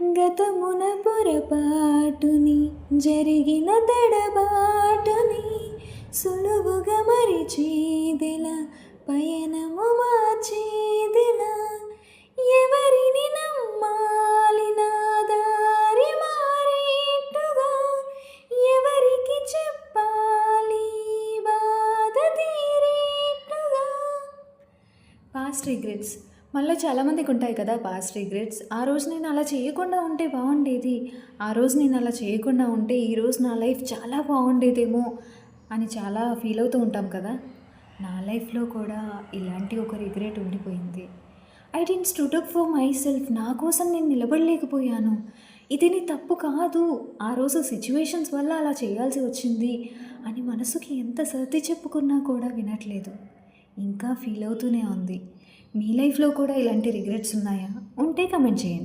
గతమున పొరపాటుని జరిగిన తడబాటుని సులువుగా మరిచేదిలా పయనము మార్చేదిలా ఎవరిని నమ్మాలి నా దారి మారేట్టుగా ఎవరికి చెప్పాలి బాధ తీరేట్టుగా. పాస్ట్ రిగ్రెట్స్ మళ్ళీ చాలామందికి ఉంటాయి కదా పాస్ట్ రిగ్రెట్స్. ఆ రోజు నేను అలా చేయకుండా ఉంటే బాగుండేది, ఆ రోజు నేను అలా చేయకుండా ఉంటే ఈరోజు నా లైఫ్ చాలా బాగుండేదేమో అని చాలా ఫీల్ అవుతూ ఉంటాం కదా. నా లైఫ్లో కూడా ఇలాంటి ఒక రిగ్రెట్ ఉండిపోయింది. I didn't stood up for myself. నా కోసం నేను నిలబడలేకపోయాను. ఇది నీ తప్పు కాదు, ఆ రోజు సిచ్యువేషన్స్ వల్ల అలా చేయాల్సి వచ్చింది అని మనసుకి ఎంత సర్ది చెప్పుకున్నా కూడా వినట్లేదు, ఇంకా ఫీల్ అవుతూనే ఉంది. మీ లైఫ్లో కూడా ఇలాంటి రిగ్రెట్స్ ఉన్నాయా? ఉంటే కమెంట్ చేయండి.